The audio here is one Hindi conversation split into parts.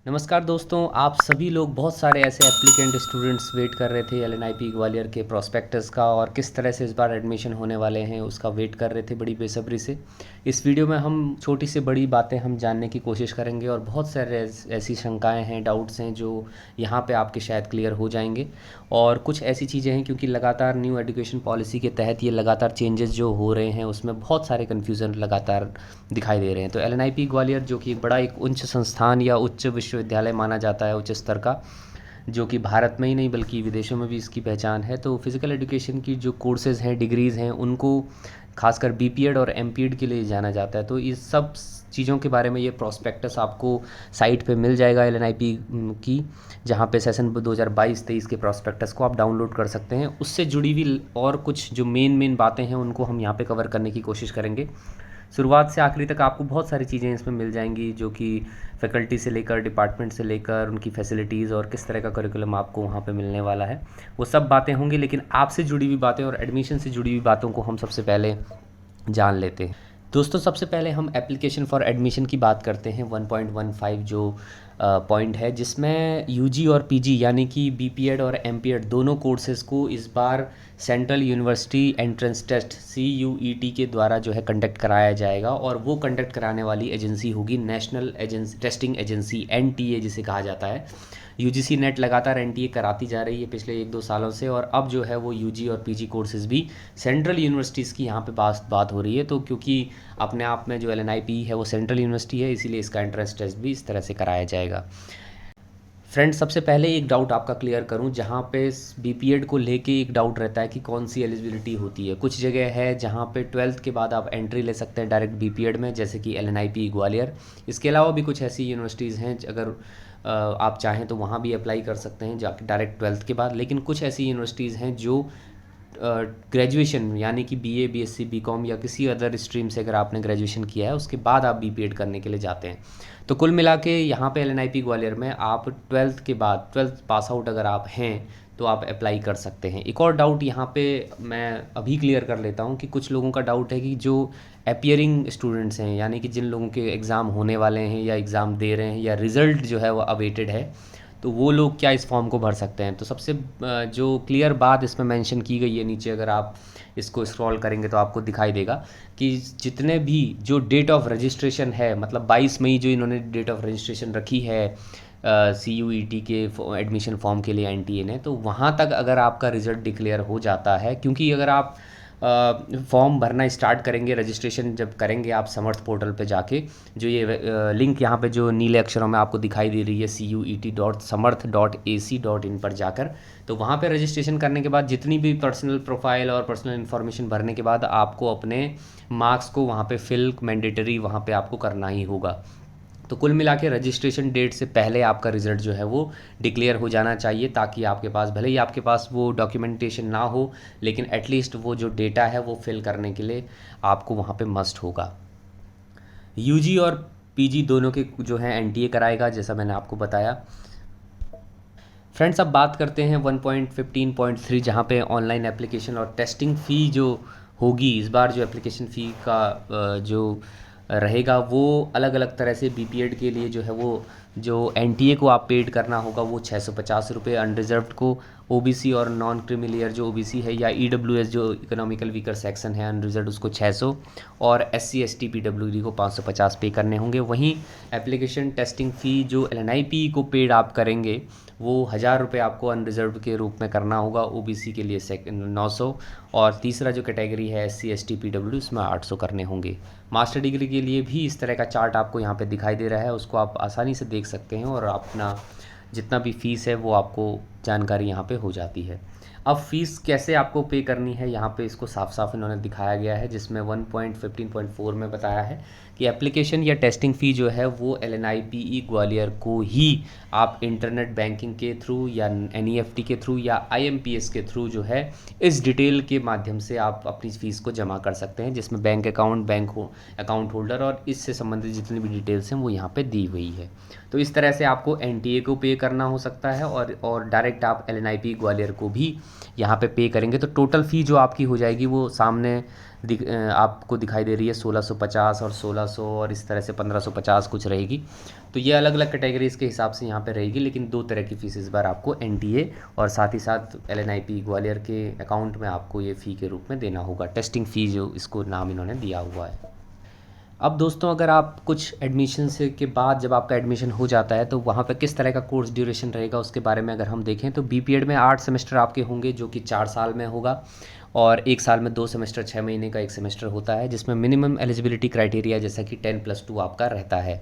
नमस्कार दोस्तों, आप सभी लोग बहुत सारे ऐसे एप्लीकेंट स्टूडेंट्स वेट कर रहे थे एलएनआईपी ग्वालियर के प्रॉस्पेक्टस का और किस तरह से इस बार एडमिशन होने वाले हैं उसका वेट कर रहे थे बड़ी बेसब्री से। इस वीडियो में हम छोटी से बड़ी बातें हम जानने की कोशिश करेंगे और बहुत सारे ऐसी शंकाएं हैं, डाउट्स हैं जो यहाँ पे आपके शायद क्लियर हो जाएंगे। और कुछ ऐसी चीज़ें हैं क्योंकि लगातार न्यू एजुकेशन पॉलिसी के तहत ये लगातार चेंजेस जो हो रहे हैं उसमें बहुत सारे कन्फ्यूज़न लगातार दिखाई दे रहे हैं। तो एलएनआईपी ग्वालियर जो कि एक उच्च संस्थान या उच्च विश्वविद्यालय माना जाता है, उच्च स्तर का, जो कि भारत में ही नहीं बल्कि विदेशों में भी इसकी पहचान है। तो फिज़िकल एजुकेशन की जो कोर्सेज़ हैं, डिग्रीज़ हैं, उनको खासकर बीपीएड और एमपीएड के लिए जाना जाता है। तो इस सब चीज़ों के बारे में ये प्रॉस्पेक्टस आपको साइट पे मिल जाएगा एलएनआईपी की, जहाँ पे सेशन 2022-23 के प्रॉस्पेक्टस को आप डाउनलोड कर सकते हैं। उससे जुड़ी हुई और कुछ जो मेन बातें हैं उनको हम यहाँ पे कवर करने की कोशिश करेंगे। शुरुआत से आखिरी तक आपको बहुत सारी चीज़ें इसमें मिल जाएंगी, जो कि फैकल्टी से लेकर डिपार्टमेंट से लेकर उनकी फैसिलिटीज़ और किस तरह का करिकुलम आपको वहाँ पे मिलने वाला है, वो सब बातें होंगी। लेकिन आपसे जुड़ी हुई बातें और एडमिशन से जुड़ी हुई बातों को हम सबसे पहले जान लेते हैं। दोस्तों, सबसे पहले हम एप्लीकेशन फॉर एडमिशन की बात करते हैं। 1.15 जो पॉइंट है, जिसमें यूजी और पीजी यानी कि बीपीएड और एमपीएड दोनों कोर्सेज़ को इस बार central university entrance test CUET के द्वारा जो है कंडक्ट कराया जाएगा। और वो कंडक्ट कराने वाली एजेंसी होगी नेशनल टेस्टिंग एजेंसी, NTA जिसे कहा जाता है। यूजीसी नेट लगातार NTA कराती जा रही है पिछले 1-2 सालों से, और अब जो है वो यूजी और पीजी कोर्सेज़ भी सेंट्रल यूनिवर्सिटीज़ की यहाँ पे बात हो रही है। तो क्योंकि अपने आप में जो एलएनआईपी है वो सेंट्रल यूनिवर्सिटी है, इसीलिए इसका एंट्रेंस टेस्ट भी इस तरह से कराया जाएगा। फ्रेंड्स, सबसे पहले एक डाउट आपका क्लियर करूं, जहां पे बीपीएड को लेके एक डाउट रहता है कि कौन सी एलिजिबिलिटी होती है। कुछ जगह है जहां पे 12th के बाद आप एंट्री ले सकते हैं डायरेक्ट बीपीएड में, जैसे कि एलएनआईपी ग्वालियर। इसके अलावा भी कुछ ऐसी यूनिवर्सिटीज़ हैं, अगर आप चाहें तो वहाँ भी अप्लाई कर सकते हैं जाके डायरेक्ट 12th के बाद। लेकिन कुछ ऐसी यूनिवर्सिटीज़ हैं जो ग्रेजुएशन यानी कि बीए, बीएससी, बीकॉम या किसी अदर स्ट्रीम से अगर आपने ग्रेजुएशन किया है उसके बाद आप बीपीएड करने के लिए जाते हैं। तो कुल मिला के यहाँ पे एलएनआईपी ग्वालियर में आप 12th के बाद, 12th पास आउट अगर आप हैं तो आप अप्लाई कर सकते हैं। एक और डाउट यहाँ पे मैं अभी क्लियर कर लेता हूँ कि कुछ लोगों का डाउट है कि जो अपियरिंग स्टूडेंट्स हैं, यानी कि जिन लोगों के एग्ज़ाम होने वाले हैं या एग्ज़ाम दे रहे हैं या रिज़ल्ट जो है वो अवेटेड है, तो वो लोग क्या इस फॉर्म को भर सकते हैं। तो सबसे जो क्लियर बात इसमें मेंशन की गई है नीचे, अगर आप इसको स्क्रॉल करेंगे तो आपको दिखाई देगा कि जितने भी जो डेट ऑफ रजिस्ट्रेशन है, मतलब 22 मई जो इन्होंने डेट ऑफ रजिस्ट्रेशन रखी है CUET के एडमिशन फॉर्म के लिए NTA ने, तो वहाँ तक अगर आपका रिज़ल्ट डिक्लेयर हो जाता है, क्योंकि अगर आप फॉर्म भरना स्टार्ट करेंगे, रजिस्ट्रेशन जब करेंगे आप समर्थ पोर्टल पे जाके, जो ये लिंक यहाँ पे जो नीले अक्षरों में आपको दिखाई दे रही है CUET.samarth.ac.in पर जाकर, तो वहाँ पे रजिस्ट्रेशन करने के बाद जितनी भी पर्सनल प्रोफाइल और पर्सनल इन्फॉर्मेशन भरने के बाद आपको अपने मार्क्स को वहाँ पे फिल मैंडेटरी वहाँ पे आपको करना ही होगा। तो कुल मिला के रजिस्ट्रेशन डेट से पहले आपका रिज़ल्ट जो है वो डिक्लेयर हो जाना चाहिए, ताकि आपके पास भले ही आपके पास वो डॉक्यूमेंटेशन ना हो, लेकिन एटलीस्ट वो जो डेटा है वो फिल करने के लिए आपको वहाँ पे मस्ट होगा। यूजी और पीजी दोनों के जो है NTA कराएगा, जैसा मैंने आपको बताया। फ्रेंड्स, अब बात करते हैं 1.15.3, जहाँ पे ऑनलाइन एप्लीकेशन और टेस्टिंग फ़ी जो होगी इस बार, जो एप्लीकेशन फ़ी का जो रहेगा वो अलग अलग तरह से बीपीएड के लिए जो है वो जो NTA को आप पेड करना होगा वो 650 रुपये, अनरिजर्व्ड को, OBC और नॉन क्रीमी जो OBC है, या EWS जो इकोनॉमिकल वीकर सेक्शन है अनरिजर्व्ड, उसको 600, और SC ST PWD को 550 पे करने होंगे। वहीं एप्लीकेशन टेस्टिंग फ़ी जो LNIP को पेड आप करेंगे वो 1000 रुपये आपको अनरिजर्व्ड के रूप में करना होगा, OBC के लिए 900, और तीसरा जो कैटेगरी है SC ST PWD उसमें 800 करने होंगे। मास्टर डिग्री के लिए भी इस तरह का चार्ट आपको यहाँ पे दिखाई दे रहा है, उसको आप आसानी से देख सकते हैं, और अपना जितना भी फ़ीस है वो आपको जानकारी यहाँ पे हो जाती है। अब फ़ीस कैसे आपको पे करनी है, यहाँ पे इसको साफ साफ इन्होंने दिखाया गया है, जिसमें 1.15.4 में बताया है कि एप्लीकेशन या टेस्टिंग फ़ी जो है वो LNIPE ग्वालियर को ही आप इंटरनेट बैंकिंग के थ्रू या NEFT के थ्रू या IMPS के थ्रू जो है इस डिटेल के माध्यम से आप अपनी फ़ीस को जमा कर सकते हैं, जिसमें बैंक अकाउंट होल्डर और इससे संबंधित जितनी भी डिटेल्स हैं वो यहाँ पे दी हुई है। तो इस तरह से आपको NTA को पे करना हो सकता है, और डायरेक्ट आप LNIP ग्वालियर को भी यहाँ पे करेंगे। तो टोटल फ़ी जो आपकी हो जाएगी वो सामने आपको दिखाई दे रही है 1650 और 1600 और इस तरह से 1550 कुछ रहेगी। तो ये अलग अलग कैटेगरीज़ के हिसाब से यहाँ पे रहेगी, लेकिन 2 तरह की फ़ीस इस बार आपको एनटीए और साथ ही साथ एलएनआईपी ग्वालियर के अकाउंट में आपको ये फ़ी के रूप में देना होगा। टेस्टिंग फ़ी जो इसको नाम इन्होंने दिया हुआ है। अब दोस्तों, अगर आप कुछ एडमिशन से के बाद जब आपका एडमिशन हो जाता है तो वहाँ पे किस तरह का कोर्स ड्यूरेशन रहेगा उसके बारे में अगर हम देखें तो बीपीएड में 8 सेमेस्टर आपके होंगे, जो कि 4 साल में होगा, और 1 साल में 2 सेमेस्टर, 6 महीने का 1 सेमेस्टर होता है, जिसमें मिनिमम एलिजिबिलिटी क्राइटेरिया जैसा कि 10+2 आपका रहता है।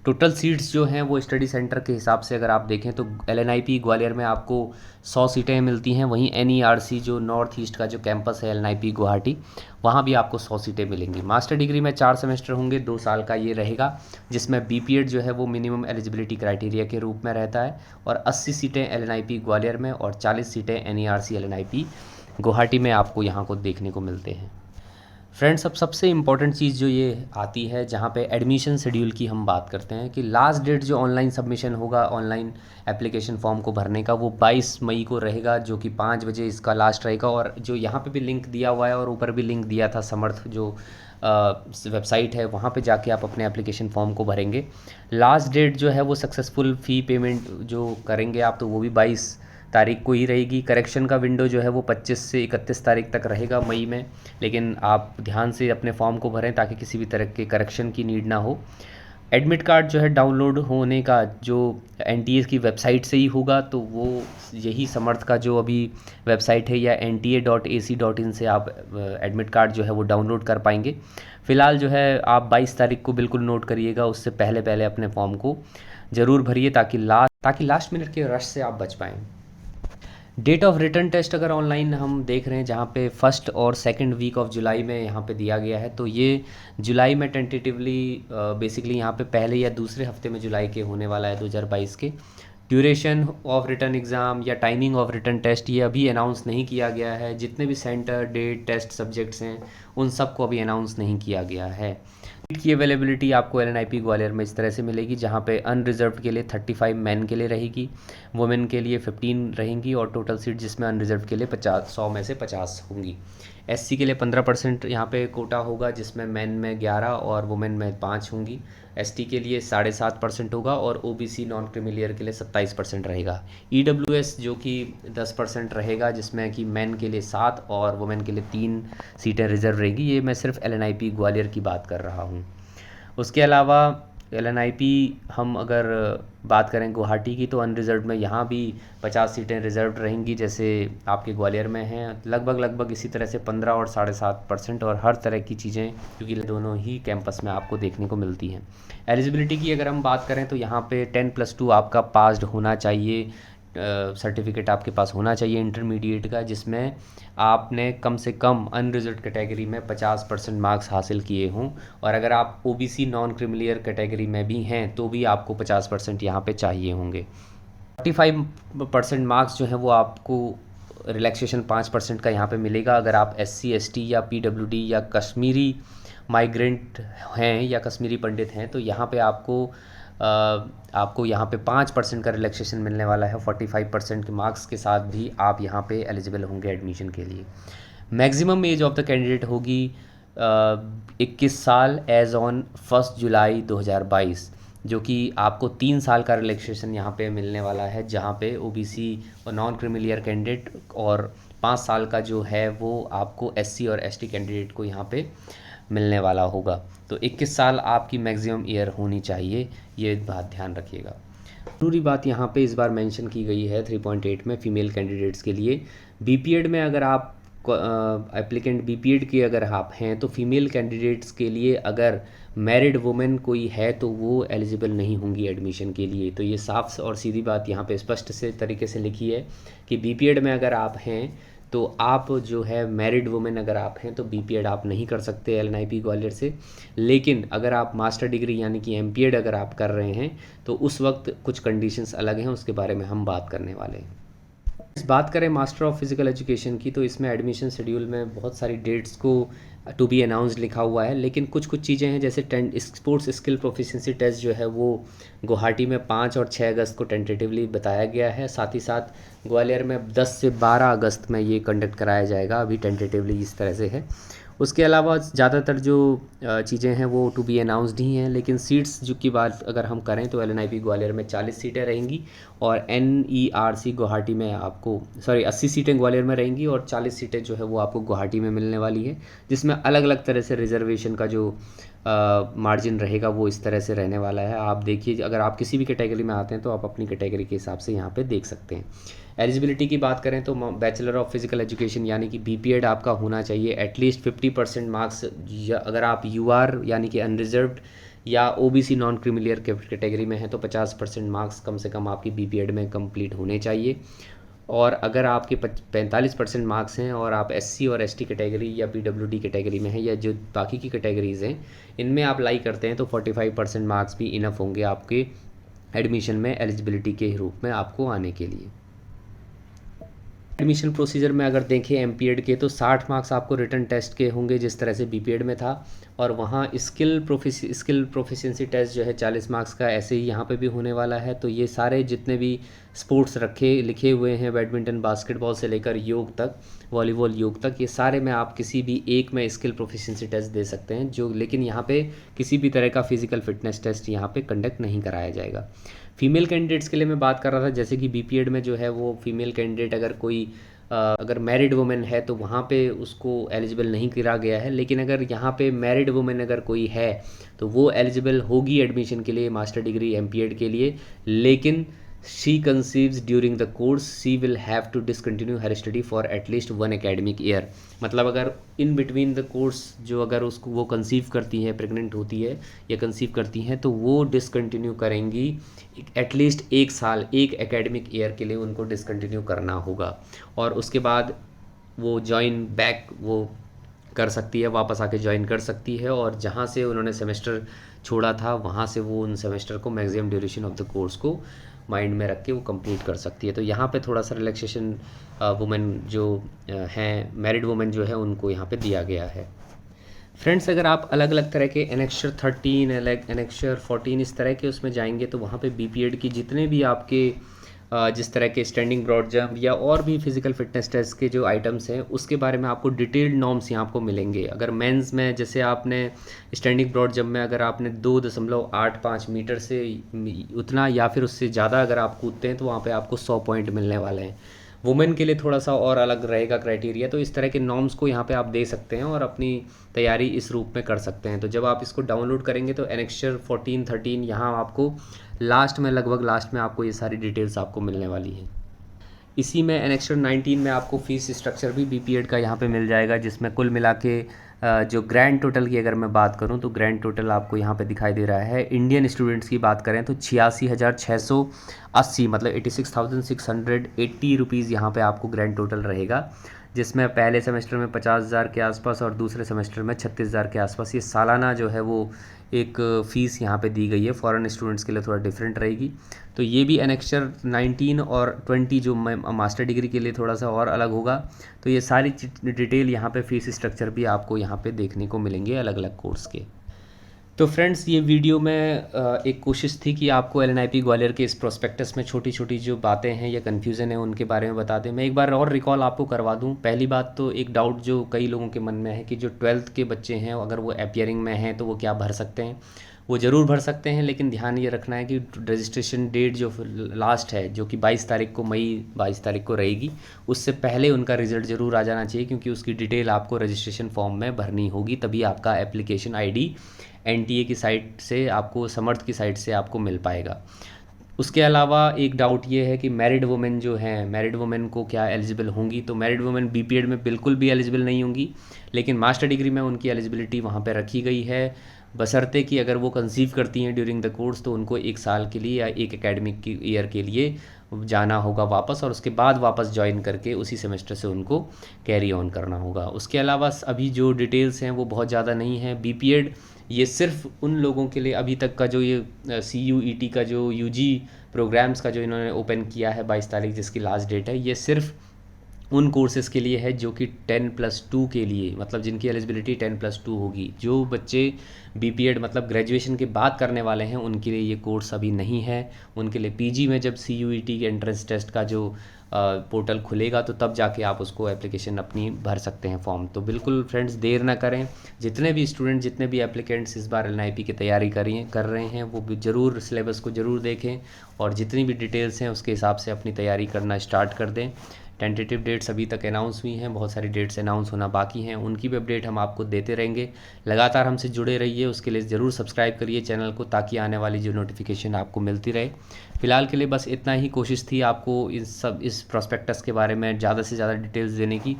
टोटल सीट्स जो हैं वो स्टडी सेंटर के हिसाब से अगर आप देखें तो एलएनआईपी ग्वालियर में आपको 100 सीटें मिलती हैं, वहीं एनईआरसी जो नॉर्थ ईस्ट का जो कैंपस है एलएनआईपी गुवाहाटी, वहाँ भी आपको 100 सीटें मिलेंगी। मास्टर डिग्री में 4 सेमेस्टर होंगे, 2 साल का ये रहेगा, जिसमें बीपीएड जो है वो मिनिमम एलिजिबिलिटी क्राइटेरिया के रूप में रहता है, और 80 सीटें एलएनआईपी ग्वालियर में और 40 सीटें एनईआरसी एलएनआईपी गुवाहाटी में आपको यहाँ को देखने को मिलते हैं। फ्रेंड्स, अब सबसे इम्पॉर्टेंट चीज़ जो ये आती है जहाँ पे एडमिशन शेड्यूल की हम बात करते हैं कि लास्ट डेट जो ऑनलाइन सबमिशन होगा ऑनलाइन एप्लीकेशन फॉर्म को भरने का, वो 22 मई को रहेगा, जो कि 5 बजे इसका लास्ट रहेगा। और जो यहाँ पे भी लिंक दिया हुआ है और ऊपर भी लिंक दिया था, समर्थ जो वेबसाइट है, वहाँ पे जाके आप अपने एप्लीकेशन फॉर्म को भरेंगे। लास्ट डेट जो है वो सक्सेसफुल फ़ी पेमेंट जो करेंगे आप, तो वो भी 22 तारीख को ही रहेगी। करेक्शन का विंडो जो है वो 25 से 31 तारीख तक रहेगा मई में, लेकिन आप ध्यान से अपने फॉर्म को भरें ताकि किसी भी तरह के करेक्शन की नीड ना हो। एडमिट कार्ड जो है डाउनलोड होने का जो एनटीए की वेबसाइट से ही होगा, तो वो यही समर्थ का जो अभी वेबसाइट है या nta.ac.in से आप एडमिट कार्ड जो है वो डाउनलोड कर पाएंगे। फ़िलहाल जो है आप 22 तारीख को बिल्कुल नोट करिएगा, उससे पहले पहले अपने फॉर्म को ज़रूर भरिए ताकि लास्ट मिनट के रश से आप बच पाएँ। डेट ऑफ रिटर्न टेस्ट अगर ऑनलाइन हम देख रहे हैं, जहाँ पे 1st और 2nd वीक ऑफ जुलाई में यहाँ पे दिया गया है, तो ये जुलाई में टेंटेटिवली बेसिकली यहाँ पे पहले या दूसरे हफ्ते में जुलाई के होने वाला है 2022 के। ड्यूरेशन ऑफ रिटर्न एग्ज़ाम या टाइमिंग ऑफ रिटर्न टेस्ट ये अभी अनाउंस नहीं किया गया है। जितने भी सेंटर, डेट, टेस्ट सब्जेक्ट्स हैं, उन सबको अभी अनाउंस नहीं किया गया है। सीट की अवेलेबिलिटी आपको एलएनआईपी ग्वालियर में इस तरह से मिलेगी, जहाँ पे अनरिजर्व्ड के लिए 35 मैन के लिए रहेगी, वुमेन के लिए 15 रहेंगी, और टोटल सीट जिसमें अनरिजर्व्ड के लिए 100 में से 50 होंगी। एससी के लिए 15% यहाँ पे कोटा होगा, जिसमें मैन में 11 और वुमेन में 5 होंगी। एसटी के लिए 7.5% होगा, और ओबीसी नॉन क्रीमिलियर के लिए 27% रहेगा। ईडब्ल्यूएस जो कि 10% रहेगा, जिसमें कि मैन के लिए 7 और वुमेन के लिए 3 सीटें रिजर्व रहेगी। ये मैं सिर्फ एलएनआईपी ग्वालियर की बात कर रहा हूँ। उसके अलावा एलएनआईपी हम अगर बात करें गुवाहाटी की, तो अनरिजर्व्ड में यहाँ भी 50 सीटें रिजर्व रहेंगी, जैसे आपके ग्वालियर में हैं। लगभग इसी तरह से 15 और 7.5%, और हर तरह की चीज़ें क्योंकि दोनों ही कैंपस में आपको देखने को मिलती हैं। एलिजिबिलिटी की अगर हम बात करें तो यहाँ पे 10+2 आपका पास्ड होना चाहिए, सर्टिफिकेट आपके पास होना चाहिए इंटरमीडिएट का, जिसमें आपने कम से कम अनरिजर्व्ड कैटेगरी में 50% मार्क्स हासिल किए हों, और अगर आप ओबीसी नॉन क्रीमिलियर कैटेगरी में भी हैं तो भी आपको 50% यहाँ पे चाहिए होंगे। 45% मार्क्स जो हैं वो आपको रिलैक्सेशन 5% का यहाँ पे मिलेगा अगर आप SC ST या PWD या कश्मीरी माइग्रेंट हैं या कश्मीरी पंडित हैं, तो यहाँ पे आपको यहाँ पे 5% का रिलैक्सेशन मिलने वाला है। 45% के मार्क्स के साथ भी आप यहाँ पे एलिजिबल होंगे एडमिशन के लिए। Maximum age of the candidate होगी 21 साल एज ऑन 1 जुलाई 2022, जो कि आपको 3 साल का रिलैक्सेशन यहाँ पे मिलने वाला है, जहाँ पे ओबीसी और नॉन क्रीमिलियर कैंडिडेट, और 5 साल का जो है वो आपको SC और ST कैंडिडेट को यहाँ पे मिलने वाला होगा। तो 21 साल आपकी मैक्सिमम ईयर होनी चाहिए, ये बात ध्यान रखिएगा। ज़रूरी बात यहाँ पे इस बार मेंशन की गई है 3.8 में फीमेल कैंडिडेट्स के लिए। बीपीएड में अगर आप एप्लीकेंट बीपीएड के अगर आप हैं, तो फीमेल कैंडिडेट्स के लिए अगर मैरिड वुमेन कोई है तो वो एलिजिबल नहीं होंगी एडमिशन के लिए। तो ये साफ और सीधी बात यहाँ पे स्पष्ट से तरीके से लिखी है कि बीपीएड में अगर आप हैं तो आप जो है मैरिड वुमेन अगर आप हैं तो बीपीएड आप नहीं कर सकते एलएनआईपी ग्वालियर से। लेकिन अगर आप मास्टर डिग्री यानी कि एमपीएड अगर आप कर रहे हैं तो उस वक्त कुछ कंडीशंस अलग हैं, उसके बारे में हम बात करने वाले हैं। इस बात करें मास्टर ऑफ फिज़िकल एजुकेशन की, तो इसमें एडमिशन शेड्यूल में बहुत सारी डेट्स को टू बी अनाउंस्ड लिखा हुआ है, लेकिन कुछ चीज़ें हैं जैसे स्पोर्ट्स स्किल प्रोफिशिएंसी टेस्ट जो है वो गुवाहाटी में 5 और 6 अगस्त को टेंटेटिवली बताया गया है। साथ ही साथ ग्वालियर में 10 से 12 अगस्त में ये कंडक्ट कराया जाएगा, अभी टेंटेटिवली इस तरह से है। उसके अलावा ज़्यादातर जो चीज़ें हैं वो टू बी अनाउंसड ही हैं, लेकिन सीट्स जो की बात अगर हम करें तो LNIP ग्वालियर में 40 सीटें रहेंगी और NERC गुवाहाटी में आपको 80 सीटें ग्वालियर में रहेंगी और 40 सीटें जो है वो आपको गुवाहाटी में मिलने वाली है, जिसमें अलग अलग तरह से रिजर्वेशन का जो मार्जिन रहेगा वो इस तरह से रहने वाला है। आप देखिए, अगर आप किसी भी कैटेगरी में आते हैं तो आप अपनी कैटेगरी के हिसाब से यहाँ पे देख सकते हैं। एलिजिबिलिटी की बात करें तो बैचलर ऑफ फिजिकल एजुकेशन यानी कि BPED आपका होना चाहिए, एटलीस्ट 50% मार्क्स। अगर आप UR यानी कि अनरिजर्व्ड या OBC नॉन क्रीमिलियर कैटेगरी में है तो 50% मार्क्स कम से कम आपकी BPED में कंप्लीट होने चाहिए। और अगर आपके 45% मार्क्स हैं और आप SC और ST कैटेगरी या PWD कैटेगरी में हैं या जो बाकी की कैटेगरीज़ हैं इनमें आप लाई करते हैं तो 45% मार्क्स भी इनफ होंगे आपके एडमिशन में एलिजिबिलिटी के रूप में आपको आने के लिए। एडमिशन प्रोसीजर में अगर देखें MPED के तो 60 मार्क्स आपको रिटन टेस्ट के होंगे जिस तरह से BPED में था, और वहाँ स्किल प्रोफिशिएंसी टेस्ट जो है 40 मार्क्स का ऐसे ही यहाँ पे भी होने वाला है। तो ये सारे जितने भी स्पोर्ट्स लिखे हुए हैं, बैडमिंटन, बास्केटबॉल से लेकर योग तक, वॉलीबॉल, योग तक, ये सारे में आप किसी भी एक में स्किल प्रोफिशिएंसी टेस्ट दे सकते हैं, जो लेकिन यहाँ पे किसी भी तरह का फिजिकल फिटनेस टेस्ट यहाँ पे कंडक्ट नहीं कराया जाएगा। फीमेल कैंडिडेट्स के लिए मैं बात कर रहा था, जैसे कि BPED में जो है वो फीमेल कैंडिडेट अगर कोई अगर मैरिड वुमेन है तो वहाँ पे उसको एलिजिबल नहीं करा गया है, लेकिन अगर यहाँ पे मैरिड वुमेन अगर कोई है तो वो एलिजिबल होगी एडमिशन के लिए मास्टर डिग्री MPED के लिए, लेकिन she conceives during the course she will have to discontinue her study for at least 1 academic year। मतलब अगर इन बिटवीन द कोर्स जो अगर उसको वो कंसीव करती हैं, प्रेग्नेंट होती है या कंसीव करती हैं, तो वो डिसकंटिन्यू करेंगी एटलीस्ट 1 साल, 1 एकेडमिक ईयर के लिए उनको डिसकंटिन्यू करना होगा, और उसके बाद वो जॉइन बैक वो कर सकती है, वापस आके ज्वाइन कर सकती है, और जहाँ से उन्होंने सेमेस्टर छोड़ा था वहाँ से वो उन सेमेस्टर को maximum duration of the course को माइंड में रख के वो कंप्लीट कर सकती है। तो यहाँ पे थोड़ा सा रिलैक्सेशन वुमेन जो हैं, मैरिड वुमेन जो है उनको यहाँ पे दिया गया है। फ्रेंड्स, अगर आप अलग अलग तरह के एनेक्चर 13, एनेक्चर 14 इस तरह के उसमें जाएंगे तो वहाँ पे BPED की जितने भी आपके जिस तरह के स्टैंडिंग ब्रॉड जंप या और भी फिजिकल फिटनेस टेस्ट के जो आइटम्स हैं उसके बारे में आपको डिटेल्ड नॉर्म्स यहाँ आपको मिलेंगे। अगर मेंस में जैसे आपने स्टैंडिंग ब्रॉड जंप में अगर आपने 2.85 मीटर से उतना या फिर उससे ज़्यादा अगर आप कूदते हैं तो वहाँ पे आपको 100 पॉइंट मिलने वाले हैं। वुमेन के लिए थोड़ा सा और अलग रहेगा क्राइटेरिया। तो इस तरह के नॉर्म्स को यहाँ पे आप दे सकते हैं और अपनी तैयारी इस रूप में कर सकते हैं। तो जब आप इसको डाउनलोड करेंगे तो एनेक्चर 14, 13 यहाँ आपको लास्ट में, लगभग लास्ट में आपको ये सारी डिटेल्स आपको मिलने वाली हैं। इसी में एनेक्चर 19 में आपको फीस स्ट्रक्चर भी BPED का यहाँ पे मिल जाएगा, जिसमें कुल मिला के जो ग्रैंड टोटल की अगर मैं बात करूँ तो ग्रैंड टोटल आपको यहाँ पे दिखाई दे रहा है। इंडियन स्टूडेंट्स की बात करें तो 86,680 मतलब 86,680 रुपीज़ यहाँ पे आपको ग्रैंड टोटल रहेगा, जिसमें पहले सेमेस्टर में 50,000 के आसपास और दूसरे सेमेस्टर में 36,000 के आसपास ये सालाना जो है वो एक फ़ीस यहाँ पे दी गई है। फॉरेन स्टूडेंट्स के लिए थोड़ा डिफरेंट रहेगी। तो ये भी एनेक्चर 19 और 20 जो मास्टर डिग्री के लिए थोड़ा सा और अलग होगा। तो ये सारी डिटेल यहाँ पे फ़ीस स्ट्रक्चर भी आपको यहाँ पे देखने को मिलेंगे अलग अलग कोर्स के। तो फ्रेंड्स, ये वीडियो में एक कोशिश थी कि आपको LNIP ग्वालियर के इस प्रोस्पेक्टस में छोटी छोटी जो बातें हैं या कन्फ्यूज़न है उनके बारे में बता दें। मैं एक बार और रिकॉल आपको करवा दूं। पहली बात तो एक डाउट जो कई लोगों के मन में है कि जो 12th के बच्चे हैं अगर वो अपीयरिंग में हैं तो वो क्या भर सकते हैं। वो ज़रूर भर सकते हैं, लेकिन ध्यान ये रखना है कि रजिस्ट्रेशन डेट जो लास्ट है जो कि 22 तारीख को, मई 22 तारीख को रहेगी, उससे पहले उनका रिज़ल्ट ज़रूर आ जाना चाहिए, क्योंकि उसकी डिटेल आपको रजिस्ट्रेशन फॉर्म में भरनी होगी। तभी आपका एप्लीकेशन ID NTA की साइट से आपको, समर्थ की साइट से आपको मिल पाएगा। उसके अलावा एक डाउट ये है कि मैरिड वुमेन जो हैं, मैरिड वुमेन को क्या एलिजिबल होंगी। तो मैरिड वुमेन BPED में बिल्कुल भी एलिजिबल नहीं होंगी, लेकिन मास्टर डिग्री में उनकी एलिजिबिलिटी वहाँ पर रखी गई है, बशर्ते कि अगर वो कंसीव करती हैं ड्यूरिंग द कोर्स तो उनको 1 साल के लिए या 1 एकेडमिक ईयर के लिए जाना होगा वापस, और उसके बाद वापस ज्वाइन करके उसी सेमेस्टर से उनको कैरी ऑन करना होगा। उसके अलावा अभी जो डिटेल्स हैं वो बहुत ज़्यादा नहीं है। BPED ये सिर्फ उन लोगों के लिए अभी तक का जो ये CUET का जो UG प्रोग्राम्स का जो इन्होंने ओपन किया है 22 तारीख जिसकी लास्ट डेट है, ये सिर्फ उन कोर्सेज़ के लिए है जो कि 10+2 के लिए, मतलब जिनकी एलिजिबिलिटी 10+2 होगी। जो बच्चे बीपीएड मतलब ग्रेजुएशन के बाद करने वाले हैं उनके लिए ये कोर्स अभी नहीं है। उनके लिए पीजी में जब सीयूईटी के एंट्रेंस टेस्ट का जो पोर्टल खुलेगा तो तब जाके आप उसको एप्लीकेशन अपनी भर सकते हैं फॉर्म। तो बिल्कुल फ्रेंड्स देर ना करें। जितने भी स्टूडेंट, जितने भी एप्लीकेंट्स इस बार एलएनआईपी की तैयारी कर रहे हैं वो भी ज़रूर सिलेबस को ज़रूर देखें और जितनी भी डिटेल्स हैं उसके हिसाब से अपनी तैयारी करना स्टार्ट कर दें। टेंटेटिव डेट्स अभी तक अनाउंस हुई हैं, बहुत सारी डेट्स अनाउंस होना बाकी हैं, उनकी भी अपडेट हम आपको देते रहेंगे। लगातार हमसे जुड़े रहिए, उसके लिए ज़रूर सब्सक्राइब करिए चैनल को ताकि आने वाली जो नोटिफिकेशन आपको मिलती रहे। फ़िलहाल के लिए बस इतना ही कोशिश थी आपको इस प्रॉस्पेक्टस के बारे में ज़्यादा से ज़्यादा डिटेल्स देने की।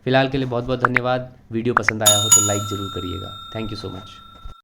फ़िलहाल के लिए बहुत बहुत धन्यवाद। वीडियो पसंद आया हो तो लाइक ज़रूर करिएगा। Thank you so much.